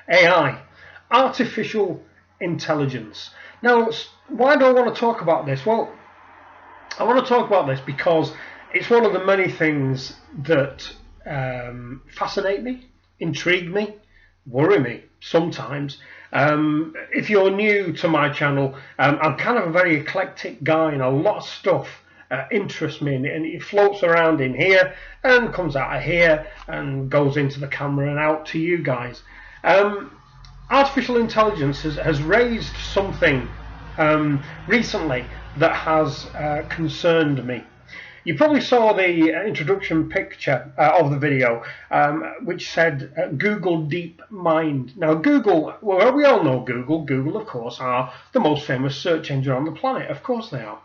AI, artificial intelligence. Now, why do I want to talk about this? Well, I want to talk about this because it's one of the many things that fascinate me, intrigue me, worry me sometimes. If you're new to my channel, I'm kind of a very eclectic guy, and a lot of stuff interests me, and it floats around in here and comes out of here and goes into the camera and out to you guys. Artificial intelligence has raised something recently that has concerned me. You probably saw the introduction picture of the video, which said Google DeepMind. Now, Google, well, we all know Google. Google, of course, are the most famous search engine on the planet. Of course they are.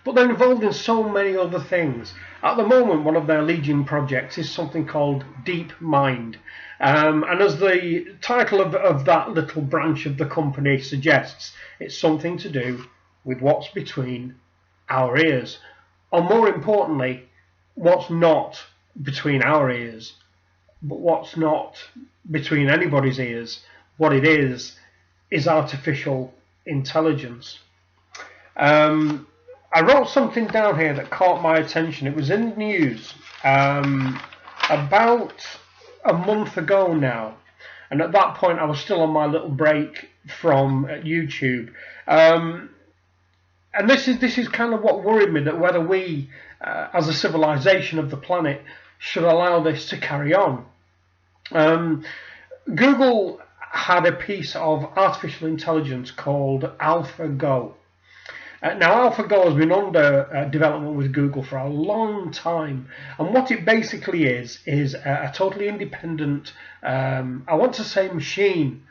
But they're involved in so many other things. At the moment, one of their leading projects is something called DeepMind. And as the title of that little branch of the company suggests, it's something to do with what's between our ears. Or more importantly, what's not between our ears, but what's not between anybody's ears. What it is artificial intelligence. I wrote something down here that caught my attention. It was in the news about a month ago now, and at that point I was still on my little break from YouTube. And this is kind of what worried me, that whether we, as a civilization of the planet, should allow this to carry on. Google had a piece of artificial intelligence called AlphaGo. Now, AlphaGo has been under development with Google for a long time, and what it basically is a totally independent, I want to say machine,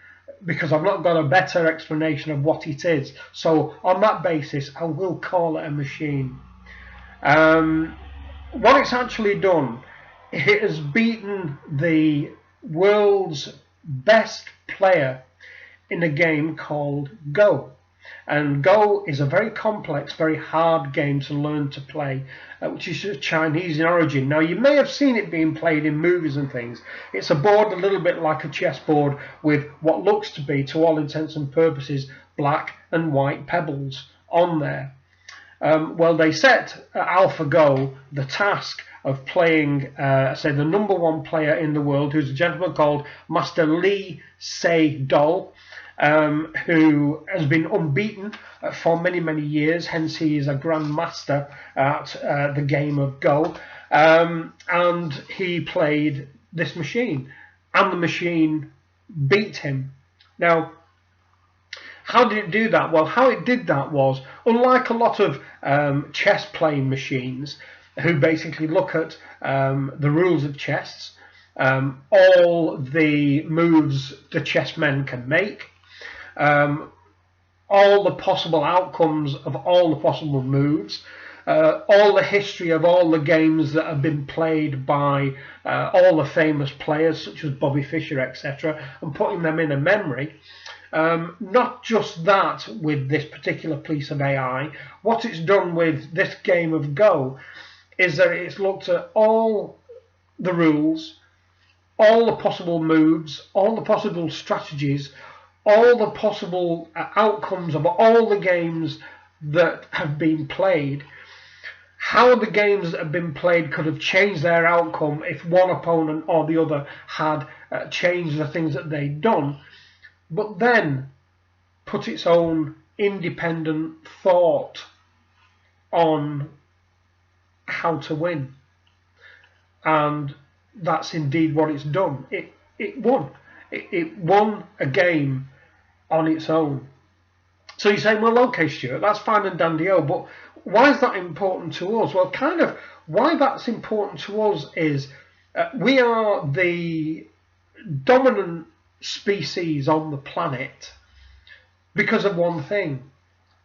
because I've not got a better explanation of what it is. So on that basis, I will call it a machine. What it's actually done, it has beaten the world's best player in a game called Go. And Go is a very complex, very hard game to learn to play, which is Chinese in origin. Now, you may have seen it being played in movies and things. It's a board a little bit like a chessboard with what looks to be, to all intents and purposes, black and white pebbles on there. Well, they set AlphaGo the task of playing, say, the #1 player in the world, who's a gentleman called Master Lee Se-dol, who has been unbeaten for many, many years. Hence, he is a grandmaster at the game of Go. And he played this machine, and the machine beat him. Now, how did it do that? Well, how it did that was, unlike a lot of chess playing machines, who basically look at the rules of chess, all the moves the chessmen can make, all the possible outcomes of all the possible moves, all the history of all the games that have been played by all the famous players such as Bobby Fischer, etc., and putting them in a memory. Not just that with this particular piece of AI, what it's done with this game of Go is that it's looked at all the rules, all the possible moves, all the possible strategies, all the possible outcomes of all the games that have been played, how the games that have been played could have changed their outcome if one opponent or the other had changed the things that they'd done, but then put its own independent thought on how to win. And that's indeed what it's done. It won. It won a game on its own. So you say, well, okay, Stuart, that's fine and dandy, but why is that important to us? Well, kind of why that's important to us is we are the dominant species on the planet because of one thing,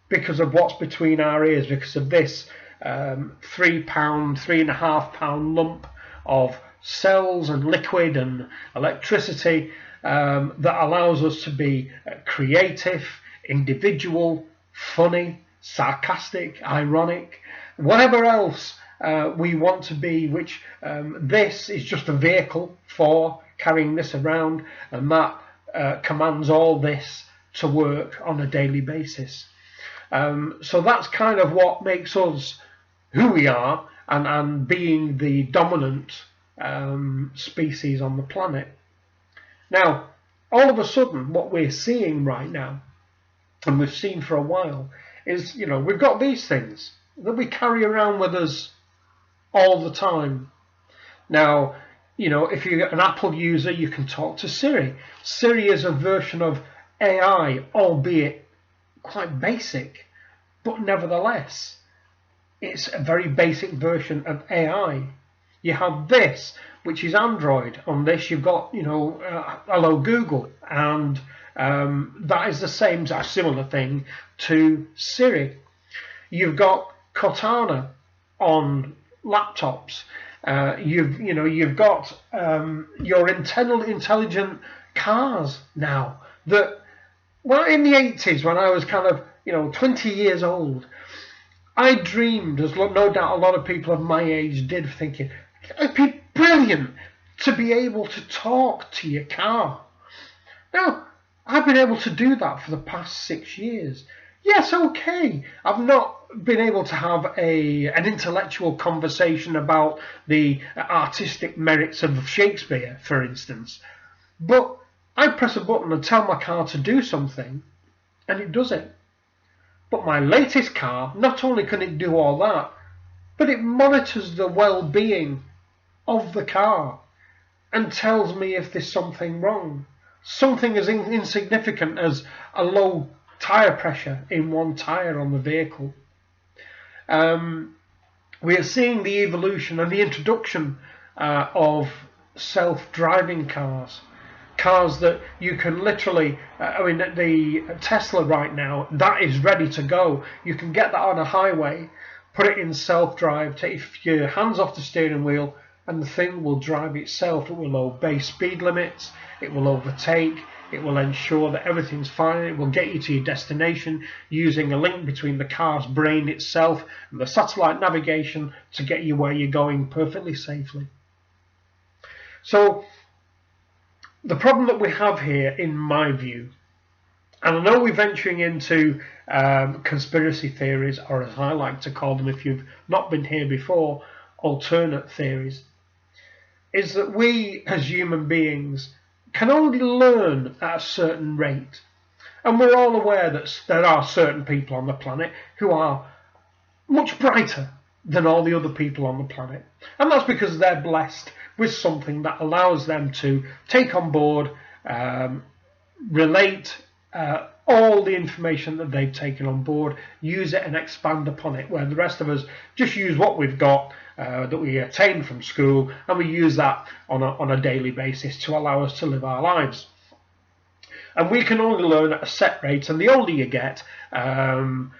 because of what's between our ears, because of this 3.5 pound lump of cells and liquid and electricity that allows us to be creative, individual, funny, sarcastic, ironic, whatever else we want to be, which this is just a vehicle for carrying this around, and that commands all this to work on a daily basis. So that's kind of what makes us who we are, and being the dominant species on the planet. Now, all of a sudden, what we're seeing right now, and we've seen for a while, is, we've got these things that we carry around with us all the time. Now, if you're an Apple user, you can talk to Siri. Siri is a version of AI, albeit quite basic, but nevertheless, it's a very basic version of AI. You have this, which is Android. On this, you've got, Hello Google, and that is the same, a similar thing to Siri. You've got Cortana on laptops. You've got your intelligent cars now. That, well, in the 80s, when I was kind of 20 years old, I dreamed, as no doubt a lot of people of my age did, thinking it'd be brilliant to be able to talk to your car. Now, I've been able to do that for the past 6 years. Yes, okay, I've not been able to have an intellectual conversation about the artistic merits of Shakespeare, for instance, but I press a button and tell my car to do something, and it does it. But my latest car, not only can it do all that, but it monitors the well-being of the car and tells me if there's something wrong. Something as insignificant as a low tyre pressure in one tyre on the vehicle. We are seeing the evolution and the introduction of self-driving cars. Cars that you can literally, the Tesla right now, that is ready to go. You can get that on a highway, put it in self-drive, take your hands off the steering wheel, and the thing will drive itself. It will obey speed limits, it will overtake, it will ensure that everything's fine, it will get you to your destination using a link between the car's brain itself and the satellite navigation to get you where you're going perfectly safely. So, the problem that we have here, in my view, and I know we're venturing into conspiracy theories, or as I like to call them if you've not been here before, alternate theories, is that we as human beings can only learn at a certain rate. And we're all aware that there are certain people on the planet who are much brighter than all the other people on the planet. And that's because they're blessed with something that allows them to take on board, relate all the information that they've taken on board, use it and expand upon it, where the rest of us just use what we've got that we attained from school, and we use that on a daily basis to allow us to live our lives. And we can only learn at a set rate, and the older you get, the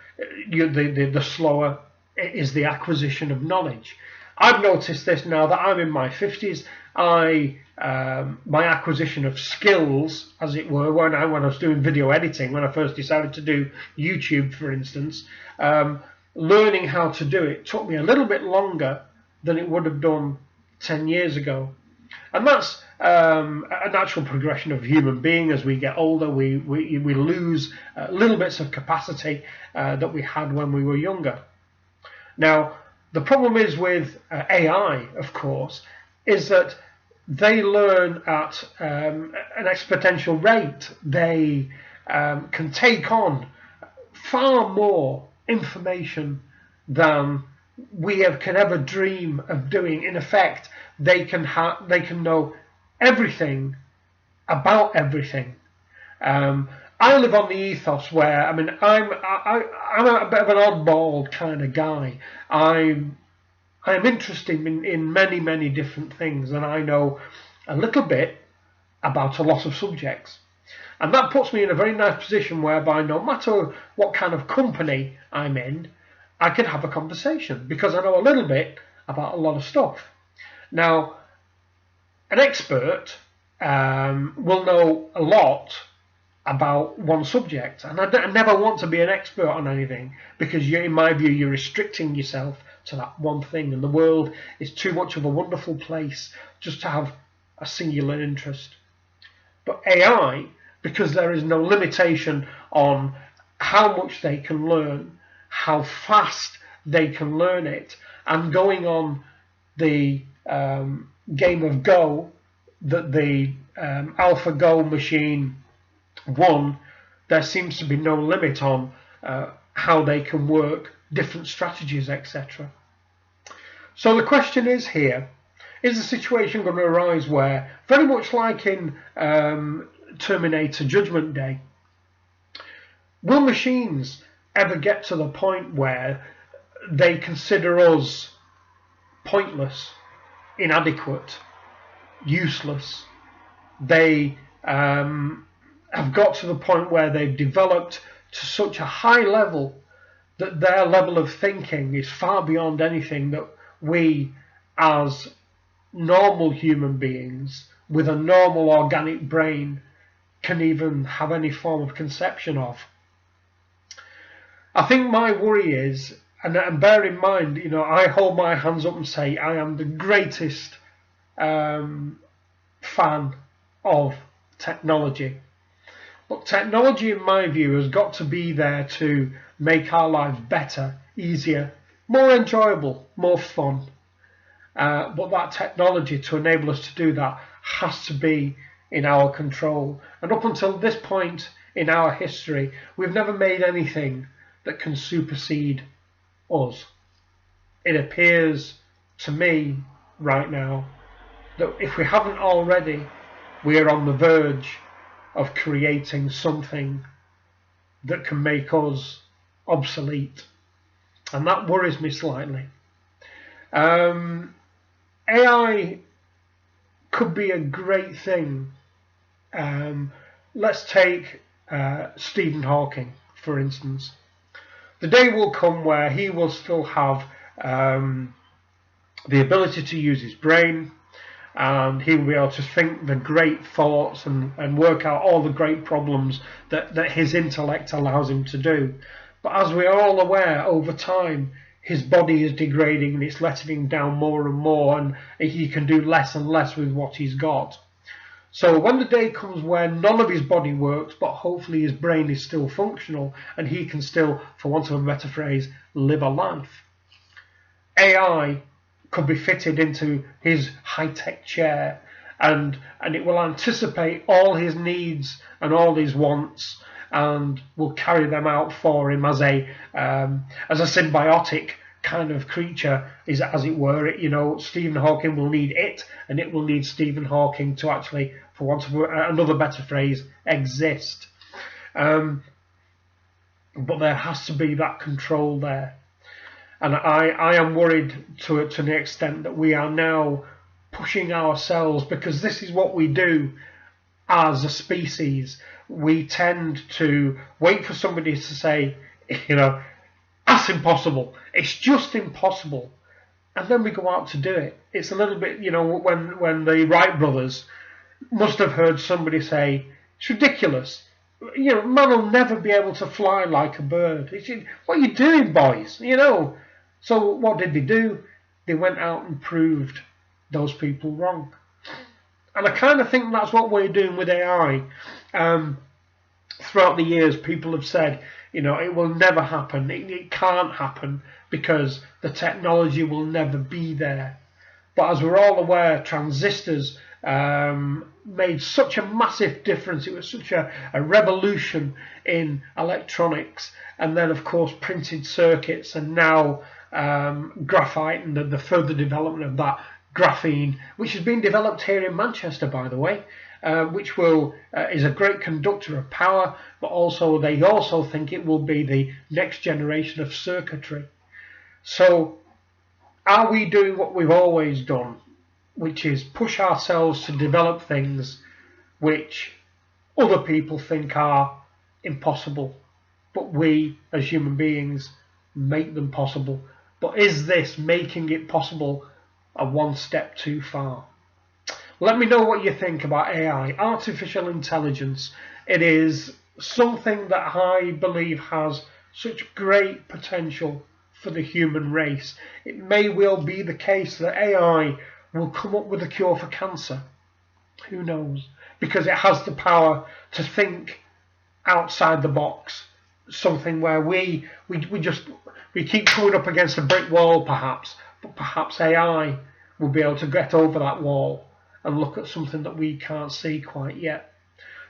slower is the acquisition of knowledge. I've noticed this now that I'm in my 50s. My acquisition of skills, as it were, when I was doing video editing, when I first decided to do YouTube, for instance, learning how to do it took me a little bit longer than it would have done 10 years ago. And that's a natural progression of human being. As we get older, we lose little bits of capacity that we had when we were younger. Now, the problem is with AI, of course, is that they learn at an exponential rate. They can take on far more information than we can ever dream of doing. In effect, they can know everything about everything. I live on the ethos where, I'm a bit of an oddball kind of guy. I'm interested in many, many different things, and I know a little bit about a lot of subjects. And that puts me in a very nice position whereby no matter what kind of company I'm in, I can have a conversation because I know a little bit about a lot of stuff. Now, an expert will know a lot about one subject, and I never want to be an expert on anything because in my view you're restricting yourself to that one thing, and the world is too much of a wonderful place just to have a singular interest. But AI because there is no limitation on how much they can learn, how fast they can learn it. And going on the game of Go that the AlphaGo machine won, there seems to be no limit on how they can work, different strategies, etc. So the question is here, is the situation going to arise where, very much like in Terminator Judgment Day, will machines ever get to the point where they consider us pointless, inadequate, useless? They have got to the point where they've developed to such a high level that their level of thinking is far beyond anything that we as normal human beings with a normal organic brain can even have any form of conception of. I think my worry is, and bear in mind, I hold my hands up and say I am the greatest fan of technology. But technology, in my view, has got to be there to make our lives better, easier, more enjoyable, more fun. But that technology, to enable us to do that, has to be in our control. And up until this point in our history, we've never made anything that can supersede us. It appears to me right now that if we haven't already, we are on the verge of creating something that can make us obsolete. And that worries me slightly. AI could be a great thing. Let's take Stephen Hawking, for instance. The day will come where he will still have the ability to use his brain, and he will be able to think the great thoughts and work out all the great problems that his intellect allows him to do. But as we are all aware, over time, his body is degrading and it's letting him down more and more, and he can do less and less with what he's got. So when the day comes where none of his body works, but hopefully his brain is still functional and he can still, for want of a better phrase, live a life, AI could be fitted into his high-tech chair, and it will anticipate all his needs and all his wants, and will carry them out for him as a symbiotic kind of creature, is as it were. Stephen Hawking will need it, and it will need Stephen Hawking to actually, for want of another better phrase, exist. But there has to be that control there. And I am worried to an extent that we are now pushing ourselves, because this is what we do as a species. We tend to wait for somebody to say, that's impossible. It's just impossible. And then we go out to do it. It's a little bit, when the Wright brothers must have heard somebody say, it's ridiculous. Man will never be able to fly like a bird. What are you doing, boys? So what did they do? They went out and proved those people wrong. And I kind of think that's what we're doing with AI. Throughout the years, people have said, it will never happen. It can't happen because the technology will never be there. But as we're all aware, transistors made such a massive difference. It was such a revolution in electronics. And then, of course, printed circuits, and now graphite and the further development of that, graphene, which has been developed here in Manchester, by the way, which is a great conductor of power, but also they also think it will be the next generation of circuitry. So are we doing what we've always done, which is push ourselves to develop things which other people think are impossible, but we as human beings make them possible? But is this making it possible a one step too far? Let me know what you think about AI, artificial intelligence. It is something that I believe has such great potential for the human race. It may well be the case that AI will come up with a cure for cancer. Who knows? Because it has the power to think outside the box, something where we keep coming up against a brick wall, perhaps, but perhaps AI will be able to get over that wall and look at something that we can't see quite yet.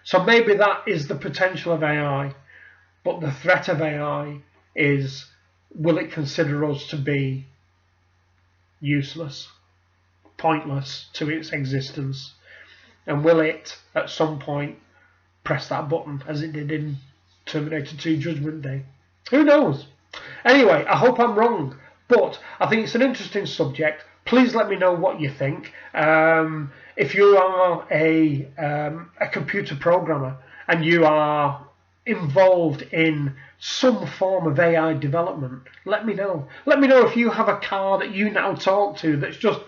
So maybe that is the potential of AI, but the threat of AI is, will it consider us to be useless, pointless to its existence, and will it at some point press that button as it did in Terminator 2 Judgment Day? Who knows? Anyway, I hope I'm wrong, but I think it's an interesting subject. Please let me know what you think. If you are a computer programmer and you are involved in some form of AI development, let me know. Let me know if you have a car that you now talk to that's just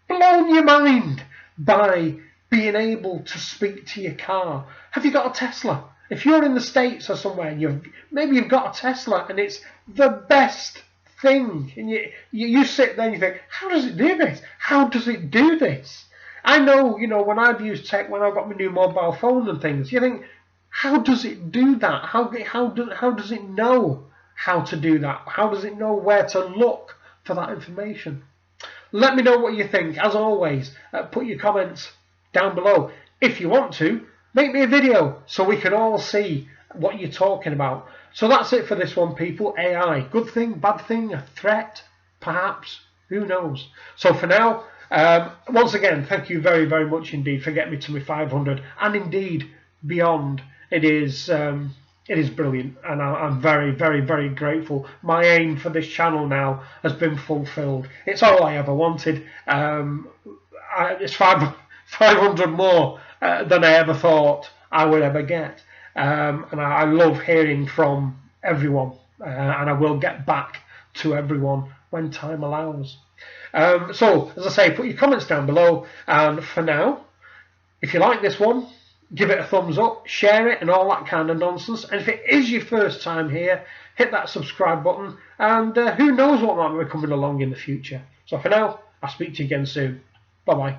blown your mind by being able to speak to your car. Have you got a Tesla? If you're in the States or somewhere, and maybe you've got a Tesla and it's the best thing, and you sit there and you think, how does it do this? How does it do this? I know, when I've used tech, when I've got my new mobile phone and things, you think, how does it do that? How does it know how to do that? How does it know where to look for that information? Let me know what you think. As always, put your comments down below. If you want to, make me a video so we can all see what you're talking about. So that's it for this one, people. AI, good thing, bad thing, a threat, perhaps, who knows? So for now, once again, thank you very, very much indeed for getting me to my 500 and indeed beyond. It is brilliant, and I'm very, very, very grateful. My aim for this channel now has been fulfilled. It's all I ever wanted. It's 500 more than I ever thought I would ever get. And I love hearing from everyone, and I will get back to everyone when time allows. So, as I say, put your comments down below, and for now, if you like this one, give it a thumbs up, share it, and all that kind of nonsense. And if it is your first time here, hit that subscribe button, and who knows what might be coming along in the future. So for now, I'll speak to you again soon. Bye-bye.